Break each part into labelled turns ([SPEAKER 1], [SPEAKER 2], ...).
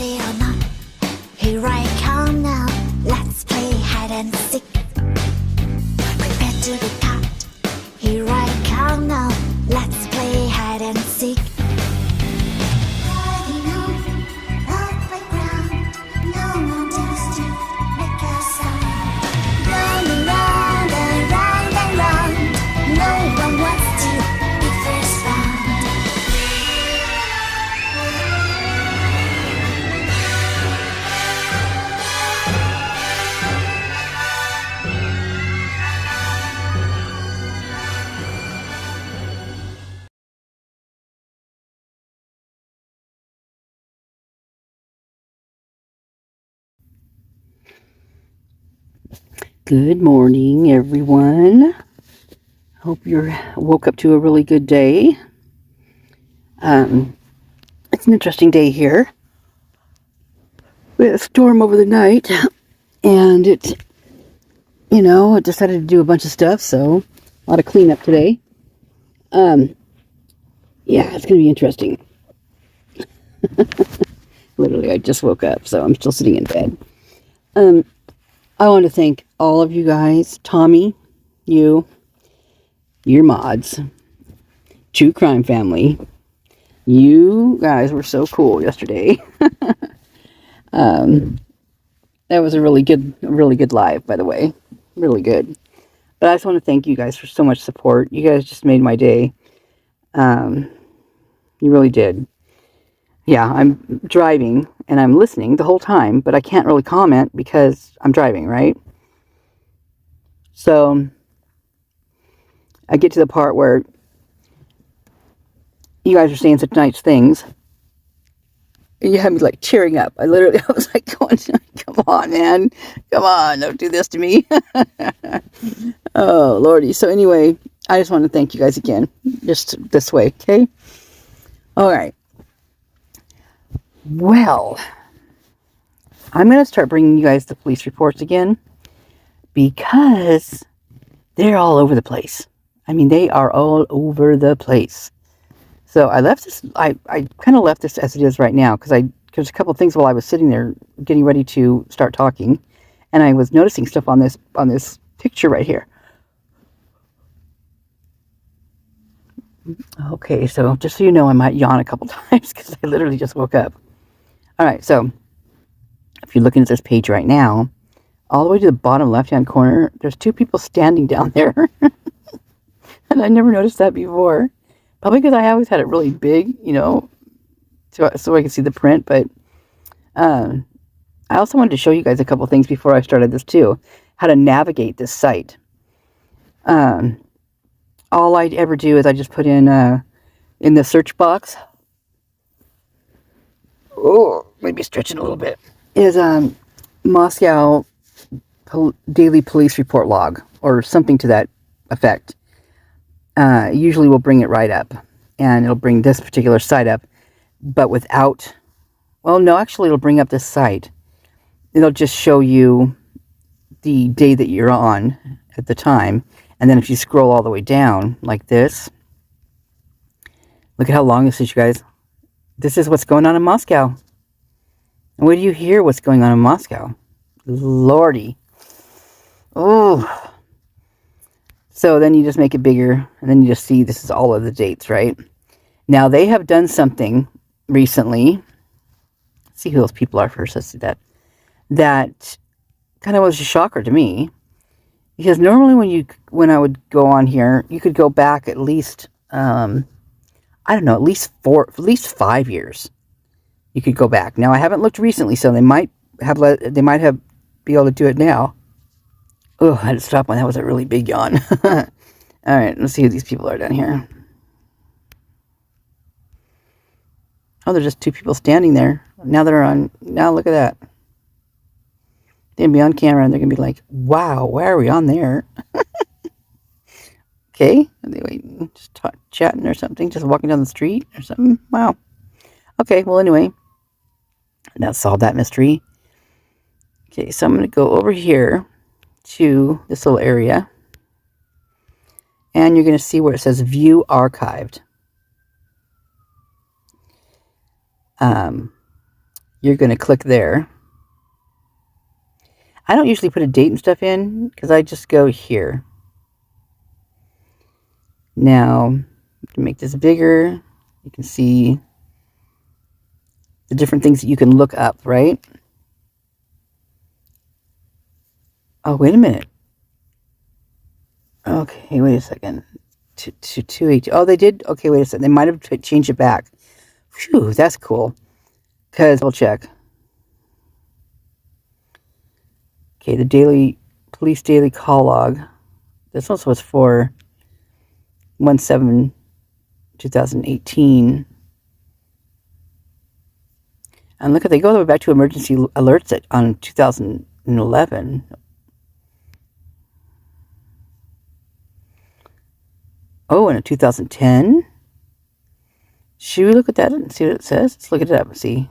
[SPEAKER 1] Ready or not, here I come now. Let's play hide and seek. Prepare to be caught. Here I come now. Let's play hide and seek. Riding on the playground, no one dares to make a sound. Round and round and round and round, no one wants to be first found.
[SPEAKER 2] Good morning, everyone. Hope you woke up to a really good day. It's an interesting day here. We had a storm over the night, and it decided to do a bunch of stuff, so a lot of cleanup today. Yeah, it's going to be interesting. Literally, I just woke up, so I'm still sitting in bed. I want to thank all of you guys, Tommy, your mods, True Crime Family. You guys were so cool yesterday. That was a really good live, by the way. Really good. But I just want to thank you guys for so much support. You guys just made my day. You really did. Yeah, I'm driving and I'm listening the whole time, but I can't really comment because I'm driving, right? So I get to the part where you guys are saying such nice things, and you had me like cheering up. I was like going, come on, man. Come on, don't do this to me. Oh, Lordy. So anyway, I just want to thank you guys again. Just this way, okay? All right. Well, I'm going to start bringing you guys the police reports again because they're all over the place. I mean, they are all over the place. So I left this, I kind of left this as it is right now because there's a couple of things while I was sitting there getting ready to start talking, and I was noticing stuff on this picture right here. Okay, so just so you know, I might yawn a couple times because I literally just woke up. All right, so if you're looking at this page right now, all the way to the bottom left-hand corner, there's two people standing down there. And I never noticed that before. Probably because I always had it really big, so I could see the print. But I also wanted to show you guys a couple things before I started this too. How to navigate this site. All I ever do is I just put in the search box. Oh, maybe stretching a little bit. Is Moscow daily police report log or something to that effect. Usually we'll bring it right up, and it'll bring this particular site up, but without, well, no, actually it'll bring up this site. It'll just show you the day that you're on at the time, and then if you scroll all the way down like this, look at how long this is, you guys. This is what's going on in Moscow. And where do you hear what's going on in Moscow? Lordy. Oh. So then you just make it bigger, and then you just see this is all of the dates, right? Now, they have done something recently. Let's see who those people are first. Let's see that. That kind of was a shocker to me. Because normally when I would go on here, you could go back at least, I don't know, at least 5 years. You could go back. Now, I haven't looked recently, so they might be able to do it now. Oh, I had to stop when that was a really big yawn. All right, let's see who these people are down here. Oh, there's just two people standing there. Now look at that. They're going to be on camera, and they're going to be like, wow, why are we on there? Okay, are they waiting, just chatting or something, just walking down the street or something? Wow. Okay, well, anyway, that solved that mystery. Okay, so I'm going to go over here to this little area, and you're going to see where it says view archived. you're going to click there. I don't usually put a date and stuff in because I just go here. Now, to make this bigger, you can see the different things that you can look up, right? Oh, wait a minute. Okay, wait a second. To 280. Oh, they did? Okay, wait a second. They might have changed it back. Phew, that's cool. Because we'll check. Okay, the police daily call log. This also was for 1/7/2018. And look at, they go all the way back to emergency alerts on 2011. Oh, and in 2010. Should we look at that and see what it says? Let's look it up and see.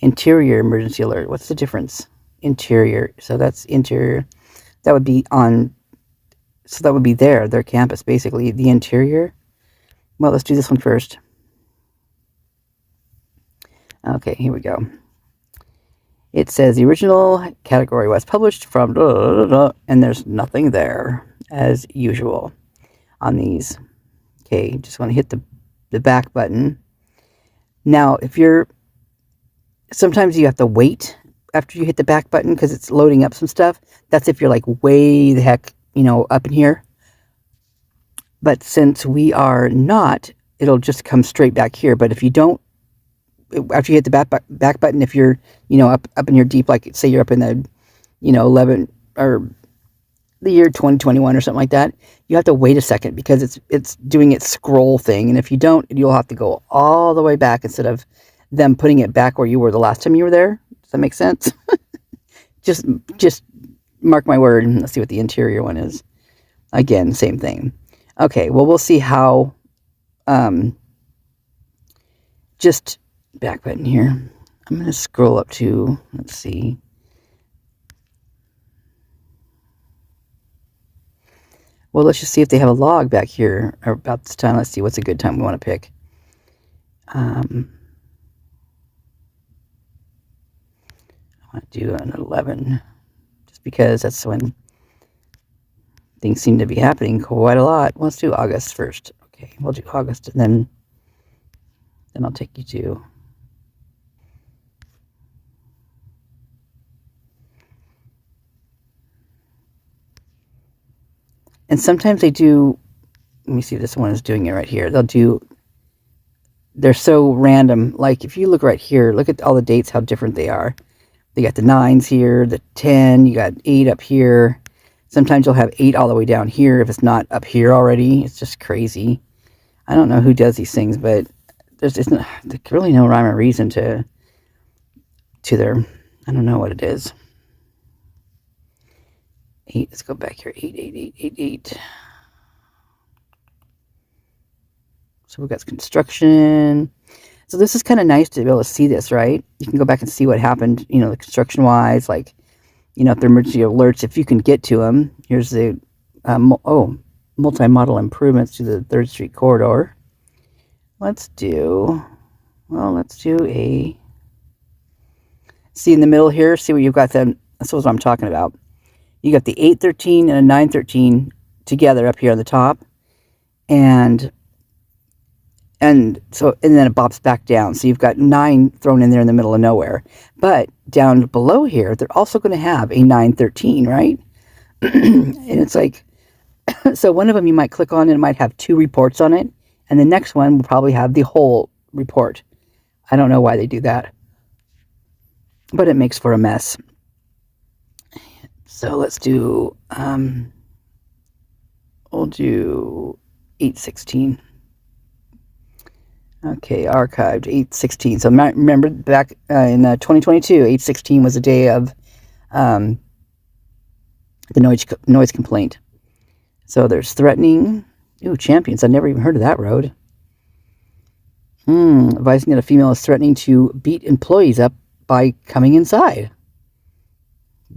[SPEAKER 2] Interior emergency alert. What's the difference? Interior. So that's interior. That would be on. So that would be their campus, basically. The interior. Well, let's do this one first. Okay, here we go. It says the original category was published from and there's nothing there as usual on these. Okay, just want to hit the back button. Now, if you're, sometimes you have to wait after you hit the back button because it's loading up some stuff. That's if you're like way the heck, up in here. But since we are not, it'll just come straight back here. But if you don't, after you hit the back button, if you're, up in here deep, like say you're up in the, 11 or the year 2021 or something like that, you have to wait a second because it's doing its scroll thing. And if you don't, you'll have to go all the way back instead of them putting it back where you were the last time you were there. Does that make sense? just mark my word. Let's see what the interior one is. Again, same thing. Okay, well, we'll see how, just back button here. I'm going to scroll up to, let's see. Well, let's just see if they have a log back here or about this time. Let's see what's a good time we want to pick. I want to do an 11 just because that's when things seem to be happening quite a lot. Let's do August first. Okay, we'll do August and then I'll take you to and sometimes they do, let me see if this one is doing it right here. They're so random. Like if you look right here, look at all the dates, how different they are. They got the 9s here, the 10, you got 8 up here. Sometimes you'll have 8 all the way down here if it's not up here already. It's just crazy. I don't know who does these things, but there's really no rhyme or reason to their, I don't know what it is. 8, let's go back here. 8, 8, 8, 8, 8. So we've got construction. So this is kind of nice to be able to see this, right? You can go back and see what happened, the construction-wise, like, if they're emergency alerts, if you can get to them. Here's the, multi-model improvements to the 3rd Street corridor. Let's do a, see in the middle here, see what you've got then. That's what I'm talking about. You got the 813 and a 913 together up here on the top. And then it bops back down. So you've got 9 thrown in there in the middle of nowhere. But down below here, they're also going to have a 913, right? And it's like, so one of them you might click on and it might have 2 reports on it. And the next one will probably have the whole report. I don't know why they do that. But it makes for a mess. So let's do, we'll do 816. Okay, archived 816. So remember back in 2022, 816 was the day of the noise complaint. So there's threatening. Ooh, champions. I never even heard of that road. Advising that a female is threatening to beat employees up by coming inside.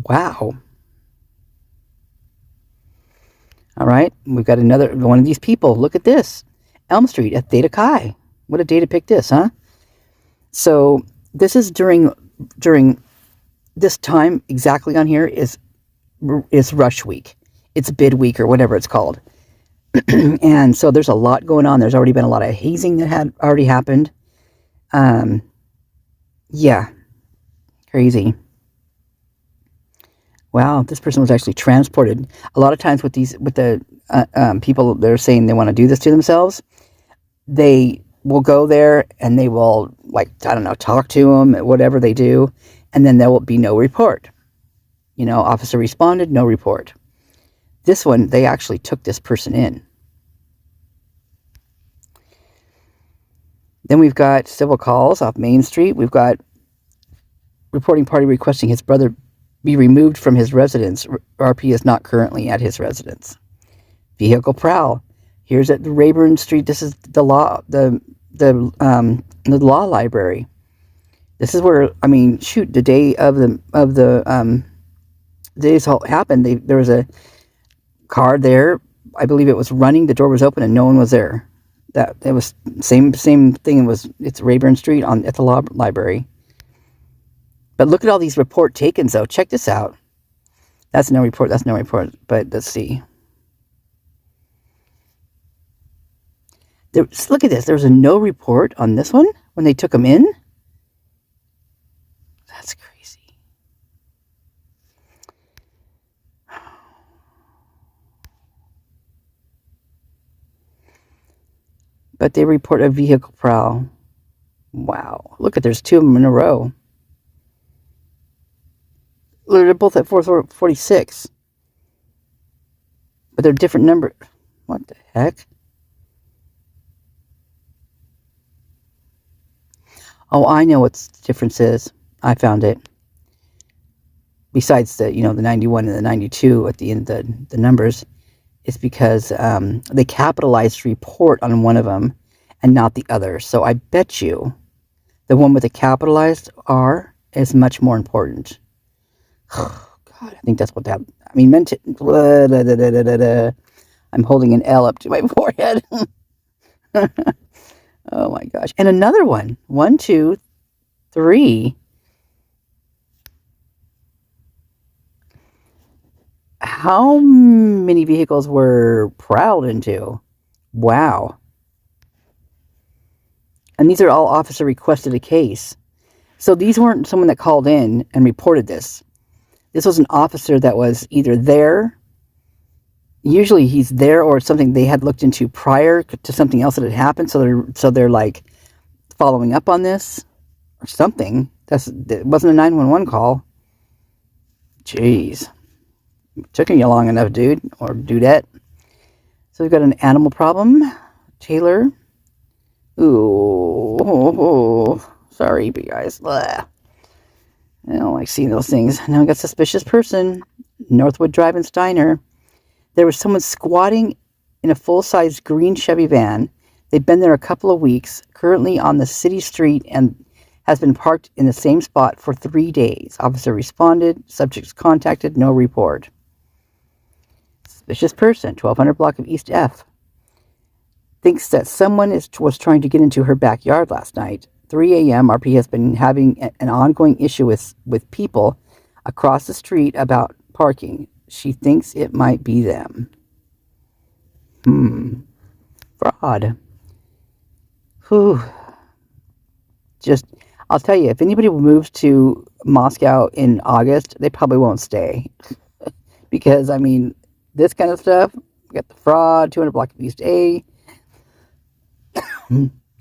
[SPEAKER 2] Wow. All right, we've got another one of these people. Look at this. Elm Street at Theta Chi. What a day to pick this, huh? So this is during this time exactly on here is rush week. It's bid week or whatever it's called. And so there's a lot going on. There's already been a lot of hazing that had already happened. Yeah, crazy. Wow, this person was actually transported. A lot of times with the people that are saying they want to do this to themselves, they will go there and they will, like, I don't know, talk to them, whatever they do, and then there will be no report. You know, officer responded, no report. This one, they actually took this person in. Then we've got civil calls off Main Street. We've got reporting party requesting his brother be removed from his residence. RP is not currently at his residence. Vehicle prowl. Here's at the Rayburn Street. This is the law library. This is where, I mean, shoot, the day of the days all happened. There was a car there. I believe it was running. The door was open and no one was there. That it was same thing. It's Rayburn Street at the law library. But look at all these report takens, though. Check this out. That's no report. That's no report. But let's see. Look at this. There was a no report on this one when they took him in. That's crazy. But they report a vehicle prowl. Wow. Look at, there's two of them in a row. They're both at 446. But they're different numbers. What the heck? Oh, I know what the difference is. I found it. Besides the 91 and the 92 at the end of the numbers, it's because they capitalized report on one of them and not the other. So I bet you the one with the capitalized R is much more important. Oh, God, I think that's what that... I mean, meant to... I'm holding an L up to my forehead. Oh, my gosh. And another one. 1, 2, 3. How many vehicles were prowled into? Wow. And these are all officer requested a case. So these weren't someone that called in and reported this. This was an officer that was either there. Usually he's there, or it's something they had looked into prior to something else that had happened. So they're like following up on this or something. It wasn't a 911 call. Jeez. Took you long enough, dude or dudette. So we've got an animal problem. Taylor. Ooh. Sorry, you guys. Blah. I don't like seeing those things. Now we got suspicious person. Northwood Drive in Steiner. There was someone squatting in a full-size green Chevy van. They've been there a couple of weeks, currently on the city street, and has been parked in the same spot for 3 days. Officer responded. Subjects contacted. No report. Suspicious person. 1200 block of East F. Thinks that someone was trying to get into her backyard last night. 3 a.m. RP has been having an ongoing issue with people across the street about parking. She thinks it might be them. Fraud. Whew. I'll tell you, if anybody moves to Moscow in August, they probably won't stay. Because, I mean, this kind of stuff, we got the fraud, 200 block of East A,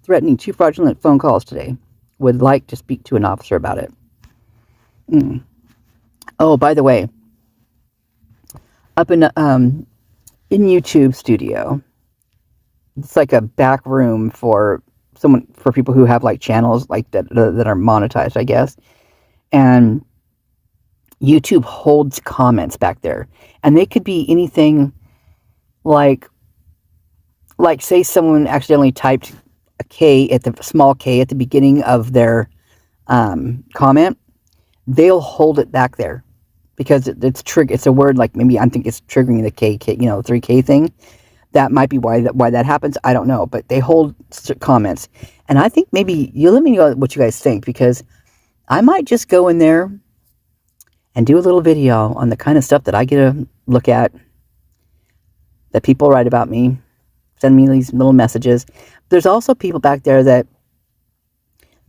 [SPEAKER 2] threatening 2 fraudulent phone calls today. Would like to speak to an officer about it. Oh, by the way, up in YouTube studio, it's like a back room for people who have like channels like that are monetized, I guess. And YouTube holds comments back there, and they could be anything like say someone accidentally typed a K at the small K at the beginning of their comment. They'll hold it back there because it's a word, like maybe I think it's triggering the K, 3K thing. That might be why that happens. I don't know, but they hold comments, and I think maybe you let me know what you guys think, because I might just go in there and do a little video on the kind of stuff that I get to look at, that people write about me, send me these little messages. There's also people back there that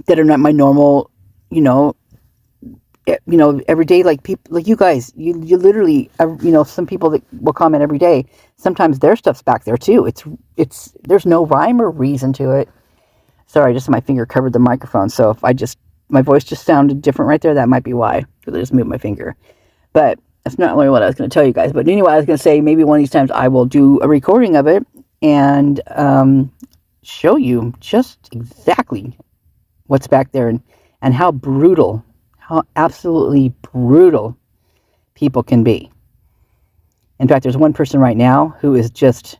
[SPEAKER 2] are not my normal, everyday, like people like you guys. You literally, some people that will comment every day. Sometimes their stuff's back there too. It's there's no rhyme or reason to it. Sorry, just my finger covered the microphone, so if my voice just sounded different right there, that might be why, because I just moved my finger. But that's not really what I was going to tell you guys. But anyway, I was going to say maybe one of these times I will do a recording of it and show you just exactly what's back there and how brutal, how absolutely brutal people can be. In fact, there's one person right now who is just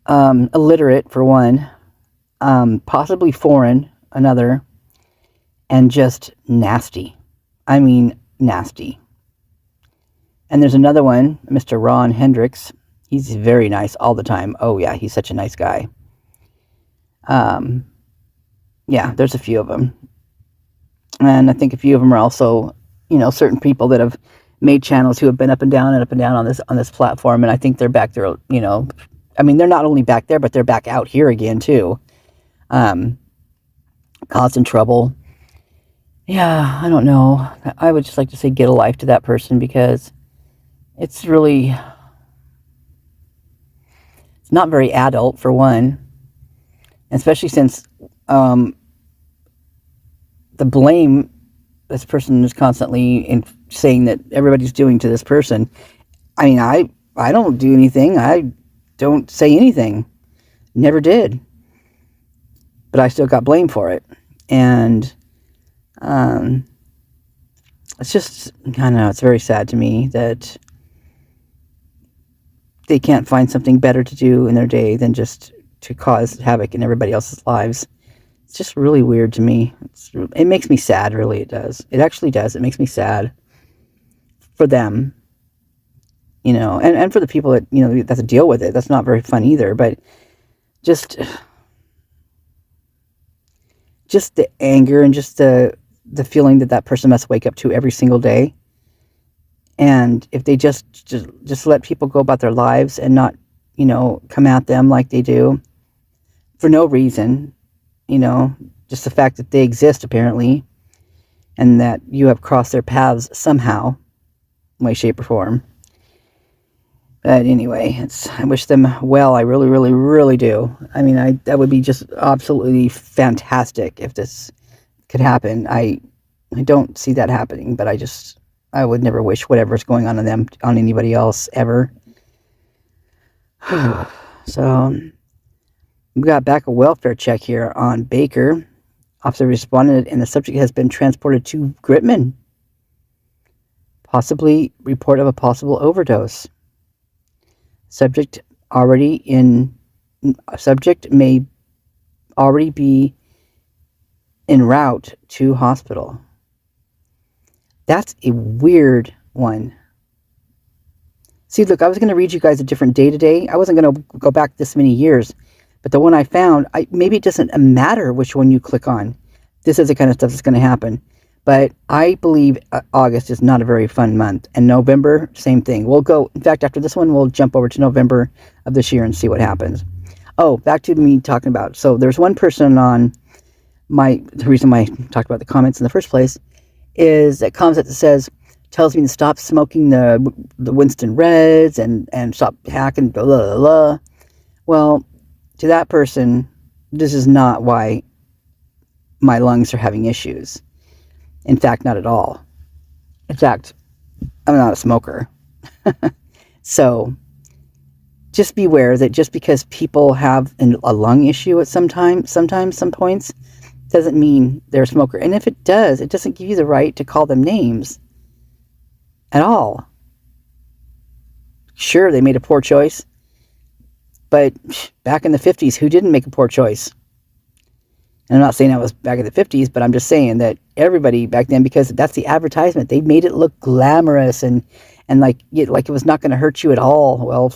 [SPEAKER 2] illiterate, for one, possibly foreign, another, and just nasty. I mean, nasty. And there's another one, Mr. Ron Hendricks. He's very nice all the time. Oh, yeah, he's such a nice guy. Yeah, there's a few of them. And I think a few of them are also, certain people that have made channels who have been up and down on this platform. And I think they're back there, they're not only back there, but they're back out here again, too. Causing trouble. Yeah, I don't know. I would just like to say get a life to that person, because it's not very adult, for one. Especially since the blame this person is constantly saying that everybody's doing to this person. I mean, I don't do anything. I don't say anything. Never did. But I still got blamed for it. And it's just, I don't know, it's very sad to me that they can't find something better to do in their day than just to cause havoc in everybody else's lives. It's just really weird to me. It makes me sad, really, it does. It actually does. It makes me sad for them, and for the people that, that have to deal with it. That's not very fun either, but just the anger and just the feeling that person must wake up to every single day. And if they just let people go about their lives and not, come at them like they do for no reason, just the fact that they exist, apparently, and that you have crossed their paths somehow, way, shape, or form. But anyway, I wish them well. I really, really, really do. I mean, that would be just absolutely fantastic if this could happen. I don't see that happening, but I would never wish whatever's going on them on anybody else ever. So we got back a welfare check here on Baker. Officer responded, and the subject has been transported to Gritman. Possibly report of a possible overdose. Subject may already be en route to hospital. That's a weird one. See, look, I was going to read you guys a different day today. I wasn't going to go back this many years. But the one I found, maybe it doesn't matter which one you click on. This is the kind of stuff that's going to happen. But I believe August is not a very fun month. And November, same thing. We'll go, in fact, after this one, we'll jump over to November of this year and see what happens. Oh, back to me talking about. So there's one person on the reason why I talked about the comments in the first place is a comment that says, tells me to stop smoking the Winston Reds and stop hacking, blah, blah, blah. Well, to that person, this is not why my lungs are having issues. In fact, not at all. In fact, I'm not a smoker. So just beware that just because people have a lung issue at some points, doesn't mean they're a smoker. And if it does, it doesn't give you the right to call them names at all. Sure, they made a poor choice. But back in the 50s, who didn't make a poor choice? And I'm not saying I was back in the 50s, but I'm just saying that everybody back then, because that's the advertisement, they made it look glamorous and like it was not going to hurt you at all. Well,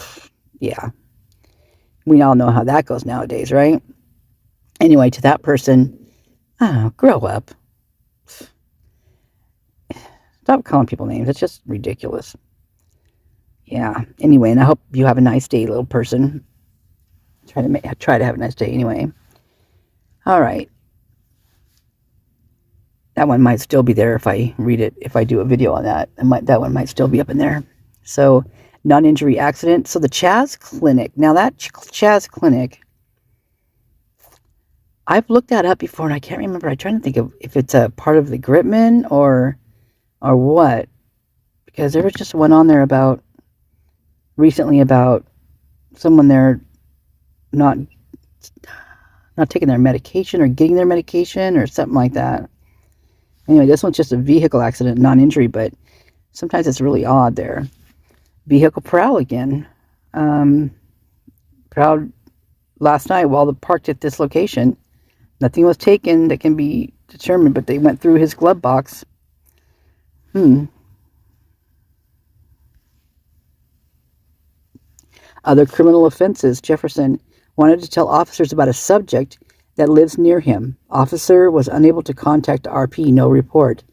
[SPEAKER 2] yeah. We all know how that goes nowadays, right? Anyway, to that person, Oh, grow up. Stop calling people names. It's just ridiculous. Yeah. Anyway, and I hope you have a nice day, little person. Try to have a nice day anyway. All right. That one might still be there if I read it. If I do a video on that, that one might still be up in there. So, non-injury accident. So the Chaz Clinic. Now that Chaz Clinic, I've looked that up before, and I can't remember. I'm trying to think of if it's a part of the Gritman or what, because there was just one on there recently about someone there not taking their medication or getting their medication or something like that. Anyway, this one's just a vehicle accident, non-injury, but sometimes it's really odd there. Vehicle prowl again. Prowled last night while parked at this location. Nothing was taken that can be determined, but they went through his glove box. Other criminal offenses. Jefferson wanted to tell officers about a subject that lives near him. Officer was unable to contact RP. No report.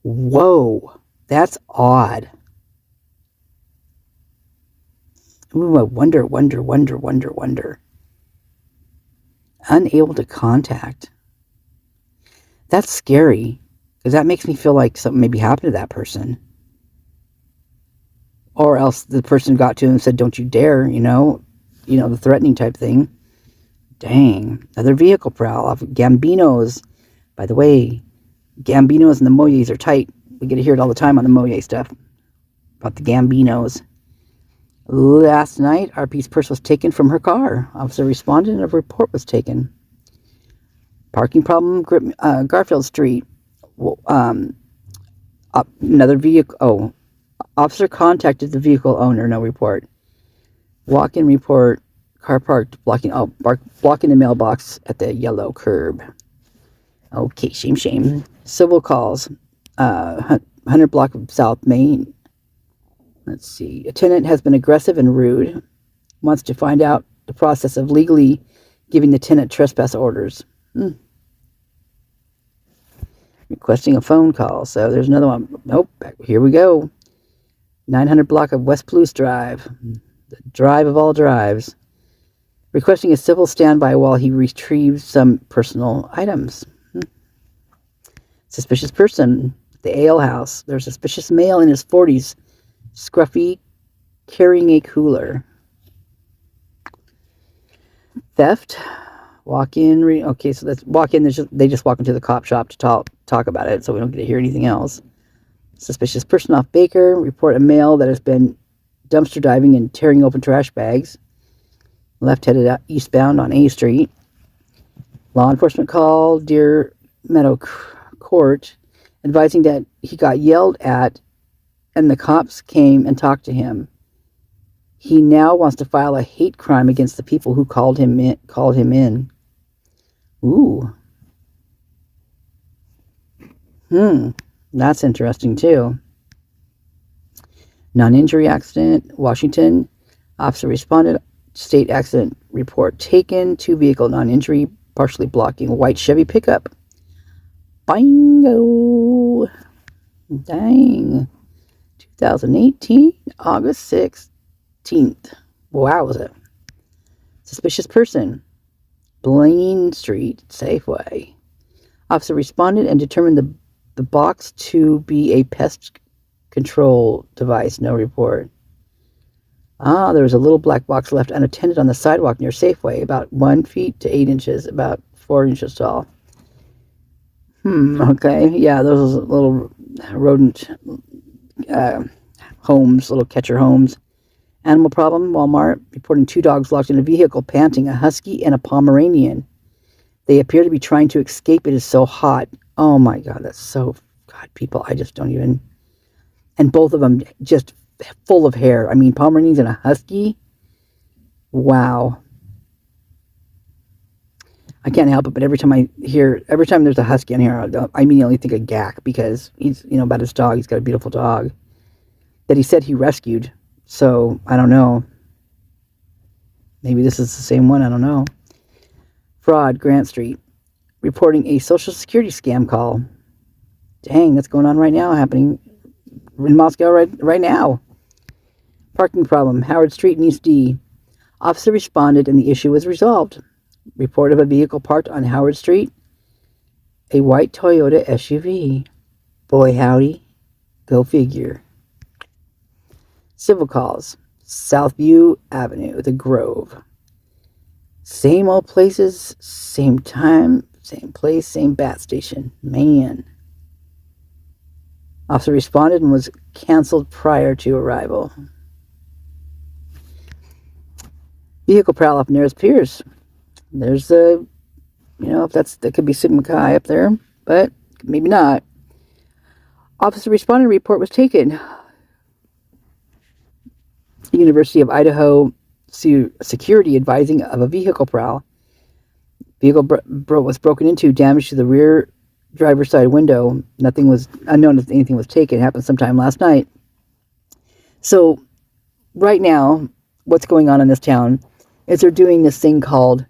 [SPEAKER 2] Whoa, that's odd. Ooh, I wonder. Unable to contact. That's scary, because that makes me feel like something maybe happened to that person. Or else the person got to him and said, don't you dare, the threatening type thing. Dang. Another vehicle prowl off of Gambinos. By the way, Gambinos and the Moyes are tight. We get to hear it all the time on the Moye stuff. About the Gambinos. Last night, RP's purse was taken from her car. Officer responded and a report was taken. Parking problem, Garfield Street. Another vehicle. Oh, officer contacted the vehicle owner. No report. Walk-in report. Car parked blocking the mailbox at the yellow curb. Okay, shame. Civil calls. 100 block of South Main. Let's see. A tenant has been aggressive and rude. Wants to find out the process of legally giving the tenant trespass orders. Requesting a phone call. So there's another one. Nope. Here we go. 900 block of West Palouse Drive. The drive of all drives. Requesting a civil standby while he retrieves some personal items. Suspicious person. The ale house. There's a suspicious male in his 40s. Scruffy, carrying a cooler. Theft. Walk in. Okay, so that's walk in. They just walk into the cop shop to talk about it, so we don't get to hear anything else. Suspicious person off Baker. Report a male that has been dumpster diving and tearing open trash bags. Left headed out eastbound on A Street. Law enforcement call Deer Meadow Court, advising that he got yelled at and the cops came and talked to him. He now wants to file a hate crime against the people who called him in. Ooh. That's interesting too. Non-injury accident, Washington. Officer responded. State accident report taken. 2 vehicle non-injury, partially blocking a white Chevy pickup. Bingo. Dang. 2018, August 16th. Wowza. Suspicious person. Blaine Street, Safeway. Officer responded and determined the box to be a pest control device. No report. There was a little black box left unattended on the sidewalk near Safeway, about 1 feet to 8 inches, about 4 inches tall. Okay. Yeah, those little rodent homes, little catcher homes. Animal problem, Walmart, reporting 2 dogs locked in a vehicle, panting, a husky and a Pomeranian. They appear to be trying to escape. It is so hot. Oh my God, that's so... God, people, I just don't even... And both of them just full of hair. I mean, Pomeranians and a husky. Wow. I can't help it, but every time there's a husky on here, I immediately think of Gak, because he's, about his dog. He's got a beautiful dog that he said he rescued. So, I don't know. Maybe this is the same one. I don't know. Fraud, Grant Street. reporting a Social Security scam call. Dang, that's going on right now, happening in Moscow right now. Parking problem, Howard Street in East D. Officer responded and the issue was resolved. Report of a vehicle parked on Howard Street. A white Toyota SUV. Boy howdy, go figure. Civil calls, Southview Avenue, The Grove. Same old places, same time, same place, same bat station. Man. Officer responded and was canceled prior to arrival. Vehicle prowl up nearest piers. There's the, if that could be Sigma Chi up there, but maybe not. Officer responded, report was taken. University of Idaho security advising of a vehicle prowl. Vehicle was broken into, damage to the rear driver's side window. Nothing was unknown if anything was taken. It happened sometime last night. So right now, what's going on in this town is they're doing this thing called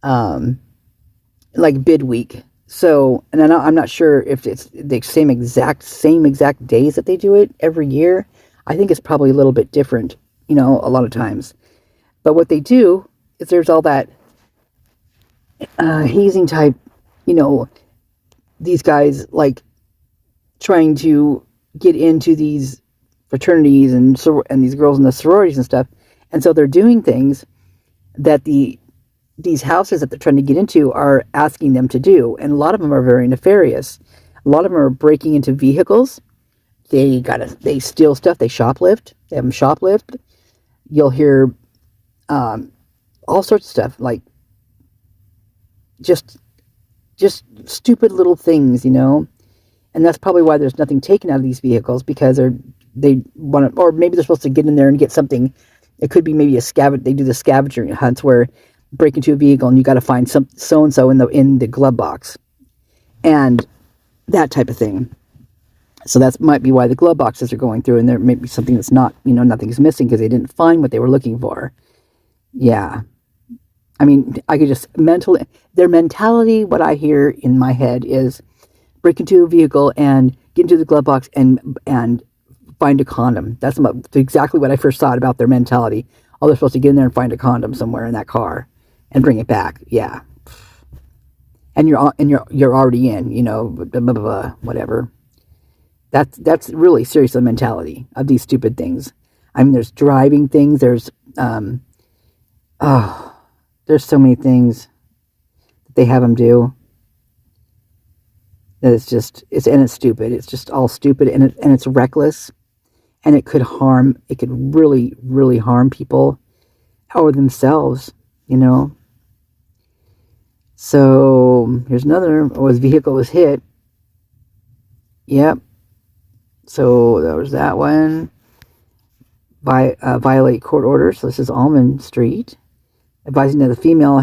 [SPEAKER 2] like bid week. So, and I'm not sure if it's the same exact days that they do it every year. I think it's probably a little bit different, a lot of times. But what they do is there's all that hazing type, these guys like trying to get into these fraternities and these girls in the sororities and stuff. And so they're doing things that these houses that they're trying to get into are asking them to do. And a lot of them are very nefarious. A lot of them are breaking into vehicles. They steal stuff. They shoplift. They have them shoplift. You'll hear all sorts of stuff, like just stupid little things, and that's probably why there's nothing taken out of these vehicles, because they want to, or maybe they're supposed to get in there and get something. It could be maybe they do the scavenger hunts where break into a vehicle and you got to find some so-and-so in the glove box and that type of thing. So that might be why the glove boxes are going through, and there may be something that's not, nothing's missing because they didn't find what they were looking for. Yeah. I mean, I could just their mentality, what I hear in my head is break into a vehicle and get into the glove box and find a condom. That's exactly what I first thought about their mentality. Oh, they're supposed to get in there and find a condom somewhere in that car and bring it back. Yeah. And you're already in, blah, blah, blah, whatever. That's really serious, the mentality of these stupid things. I mean, there's driving things. There's there's so many things that they have them do. That it's stupid. It's just all stupid, and it's reckless, and it could really, really harm people or themselves, So here's another. His vehicle was hit. Yep. So there was that one. Violate court order. So this is Almond Street. Advising that the female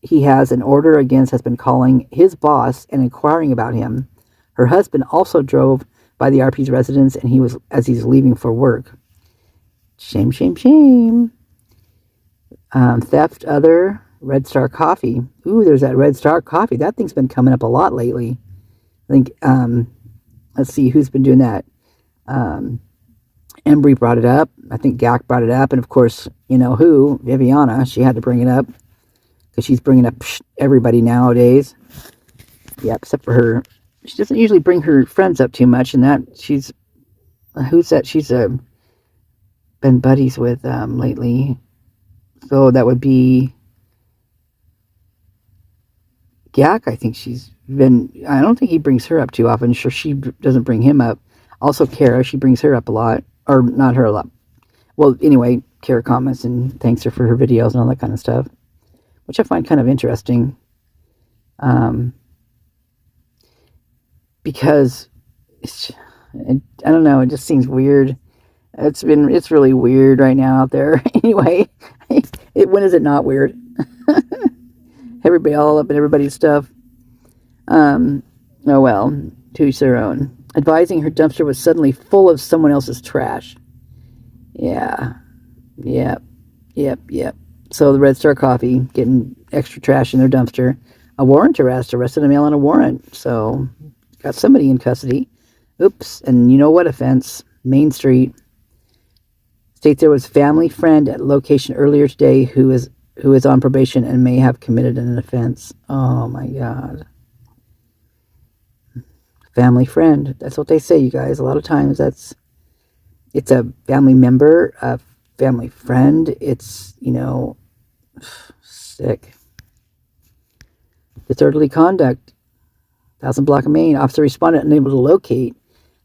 [SPEAKER 2] he has an order against has been calling his boss and inquiring about him. Her husband also drove by the RP's residence and as he's leaving for work. Shame, shame, shame. Theft, other, Red Star Coffee. Ooh, there's that Red Star Coffee. That thing's been coming up a lot lately. I think, let's see who's been doing that. Embry brought it up. I think Gak brought it up. And of course, who? Viviana. She had to bring it up. Because she's bringing up everybody nowadays. Yeah, except for her. She doesn't usually bring her friends up too much. And that she's... who's that she's been buddies with lately? So that would be... Gak, I think she's been... I don't think he brings her up too often. Sure, she doesn't bring him up. Also, Kara, she brings her up a lot. Or not her a lot. Well, anyway, Kara comments and thanks her for her videos and all that kind of stuff. Which I find kind of interesting. Because, I don't know, it just seems weird. It's really weird right now out there. Anyway, when is it not weird? Everybody all up in everybody's stuff. Oh well, to each their own. Advising her dumpster was suddenly full of someone else's trash. Yeah. Yep. So the Red Star Coffee getting extra trash in their dumpster. A warrant arrest, arrested a male on a warrant. So, got somebody in custody. Oops, and you know what offense? Main Street. States there was family friend at location earlier today who is on probation and may have committed an offense. Oh my God. Family friend. That's what they say, you guys. A lot of times it's a family member, a family friend. It's, sick. Disorderly conduct. 1000 block of Maine. Officer responded unable to locate.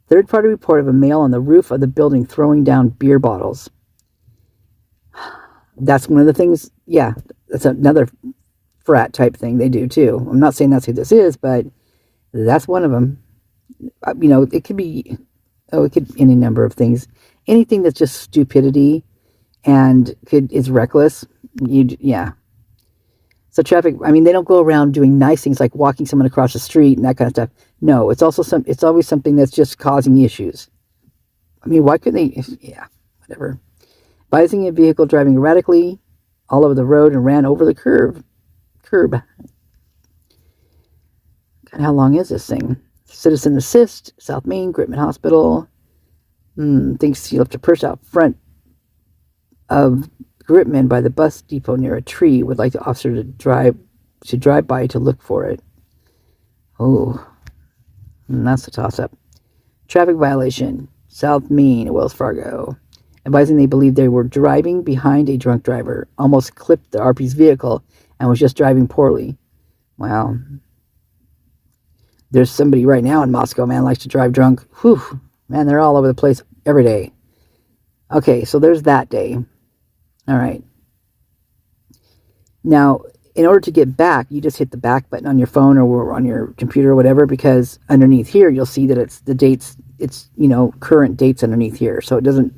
[SPEAKER 2] Third-party report of a male on the roof of the building throwing down beer bottles. That's one of the things, yeah, that's another frat type thing they do too. I'm not saying that's who this is, but that's one of them. It could be, it could be any number of things. Anything that's just stupidity and is reckless, yeah. So traffic, they don't go around doing nice things like walking someone across the street and that kind of stuff. No, it's always something that's just causing issues. Why couldn't they? Yeah, whatever. Advising a vehicle driving erratically all over the road and ran over the curb. God, how long is this thing? Citizen assist, South Main, Gritman Hospital. Thinks he left a purse out front of Gritman by the bus depot near a tree. Would like the officer to drive by to look for it. Oh, that's a toss-up. Traffic violation, South Main, Wells Fargo. Advising they believe they were driving behind a drunk driver. Almost clipped the RP's vehicle and was just driving poorly. Wow. There's somebody right now in Moscow, man, likes to drive drunk. Whew. Man, they're all over the place every day. Okay, so there's that day. All right. Now, in order to get back, you just hit the back button on your phone or on your computer or whatever, because underneath here, you'll see that it's the dates, current dates underneath here. So it doesn't,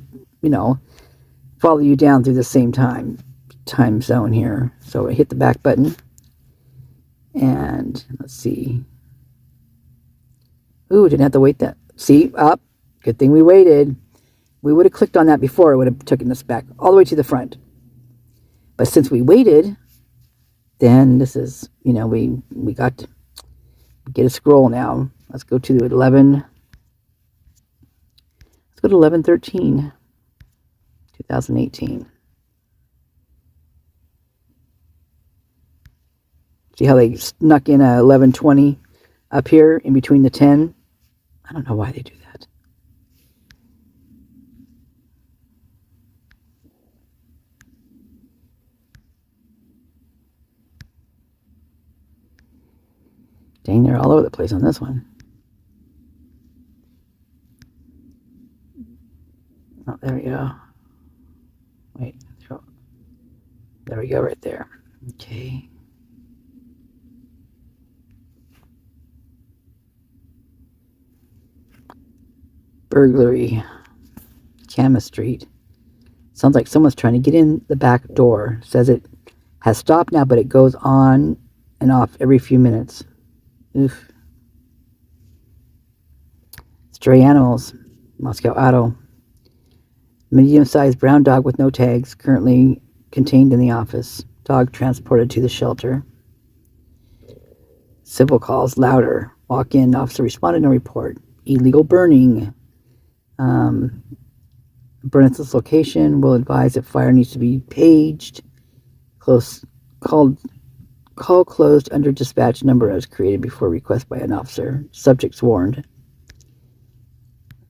[SPEAKER 2] follow you down through the same time zone here. So I hit the back button. And let's see. Ooh, didn't have to wait that. See, up. Good thing we waited. We would have clicked on that before. It would have taken us back all the way to the front. But since we waited, then this is, we got to get a scroll now. Let's go to 11. Let's go to 11/13, 2018. See how they snuck in a 11/20 up here in between the 10? I don't know why they do that. Dang, they're all over the place on this one. Oh, there we go. Wait, there we go right there. Okay. Burglary. Camas Street. Sounds like someone's trying to get in the back door. Says it has stopped now, but it goes on and off every few minutes. Oof. Stray animals. Moscow Auto. Medium-sized brown dog with no tags, currently contained in the office. Dog transported to the shelter. Civil calls louder. Walk-in officer responded, no report. Illegal burning. Burn at this location. Will advise if fire needs to be paged. Call closed under dispatch number as created before request by an officer. Subjects warned.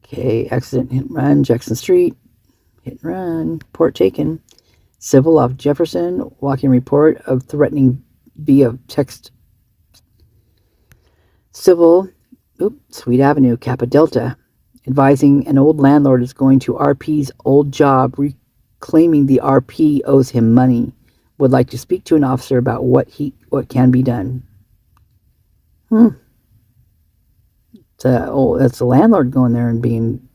[SPEAKER 2] Okay, accident, hit and run, Jackson Street. Hit and run, report taken. Civil off Jefferson, walk-in report of threatening via text. Civil, Sweet Avenue, Kappa Delta. Advising an old landlord is going to RP's old job, reclaiming the RP owes him money. Would like to speak to an officer about what can be done. That's the landlord going there and being.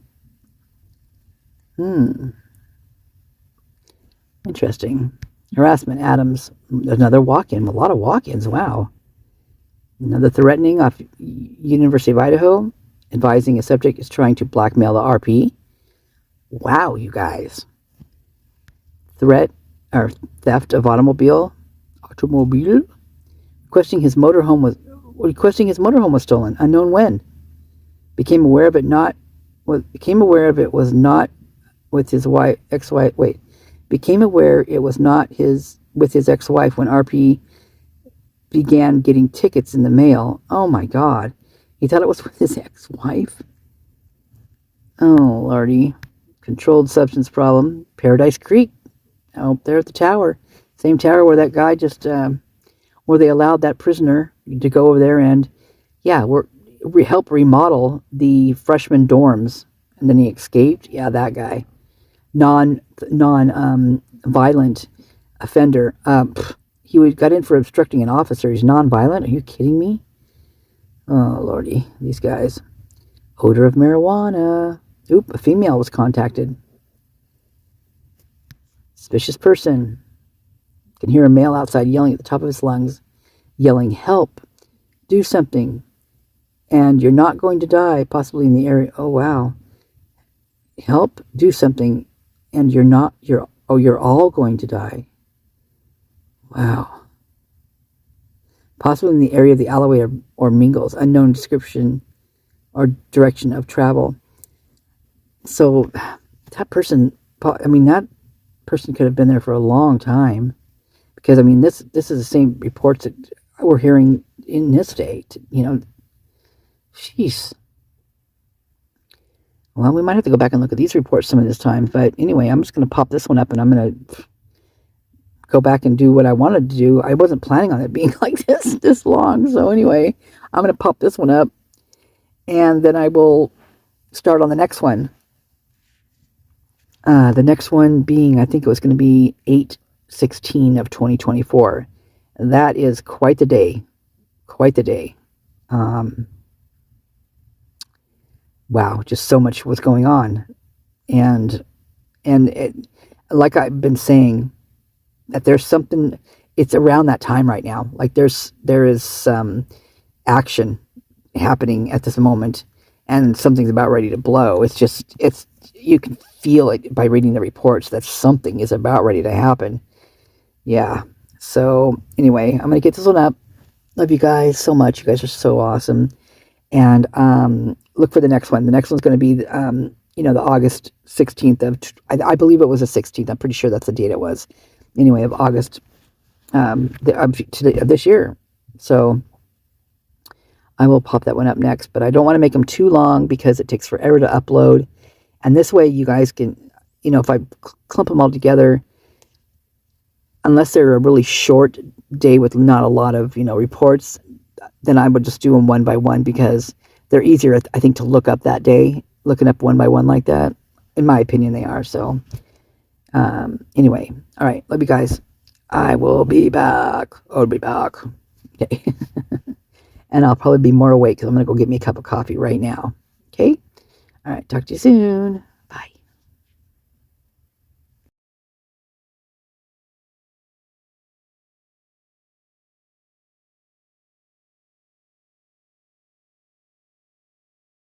[SPEAKER 2] Interesting. Harassment, Adams. Another walk-in. A lot of walk-ins. Wow. Another threatening off University of Idaho. Advising a subject is trying to blackmail the RP. Wow, you guys. Theft of automobile. Requesting his motorhome was stolen. Unknown when. Became aware of it was not with his ex-wife. Wait. Became aware it was not with his ex-wife when RP began getting tickets in the mail. Oh my God. He thought it was with his ex-wife. Oh, Lordy. Controlled substance problem. Paradise Creek. Oh, there at the tower. Same tower where that guy just, where they allowed that prisoner to go over there and, yeah, we helped remodel the freshman dorms. And then he escaped. Yeah, that guy. Violent offender. He got in for obstructing an officer. He's non-violent. Are you kidding me? Oh, Lordy. These guys. Odor of marijuana. Oop, a female was contacted. Suspicious person. Can hear a male outside yelling at the top of his lungs. Yelling, help. Do something. And you're not going to die. Possibly in the area. Oh, wow. Help. Do something. And you're all going to die. Wow. Possibly in the area of the alleyway or Mingles. Unknown description or direction of travel. So that person could have been there for a long time. Because, this is the same reports that we're hearing in this state. Jeez. Well, we might have to go back and look at these reports some of this time. But anyway, I'm just going to pop this one up and I'm going to go back and do what I wanted to do. I wasn't planning on it being like this long. So anyway, I'm going to pop this one up and then I will start on the next one. The next one being, I think it was going to be 8/16 of 2024. That is quite the day. Quite the day. Wow, just so much was going on. And like I've been saying, that there's something, it's around that time right now. Like there is some action happening at this moment and something's about ready to blow. You can feel it by reading the reports that something is about ready to happen. Yeah. So anyway, I'm going to get this one up. Love you guys so much. You guys are so awesome. And look for the next one. The next one's going to be, the August 16th of, I believe it was the 16th. I'm pretty sure that's the date it was. Anyway, of August of this year. So I will pop that one up next. But I don't want to make them too long because it takes forever to upload. And this way you guys can, if I clump them all together, unless they're a really short day with not a lot of, reports, then I would just do them one by one because they're easier, I think, to look up that day, looking up one by one like that. In my opinion, they are. So anyway, all right. Love you guys. I will be back. I'll be back. Okay. And I'll probably be more awake because I'm going to go get me a cup of coffee right now. Okay. All right. Talk to you soon.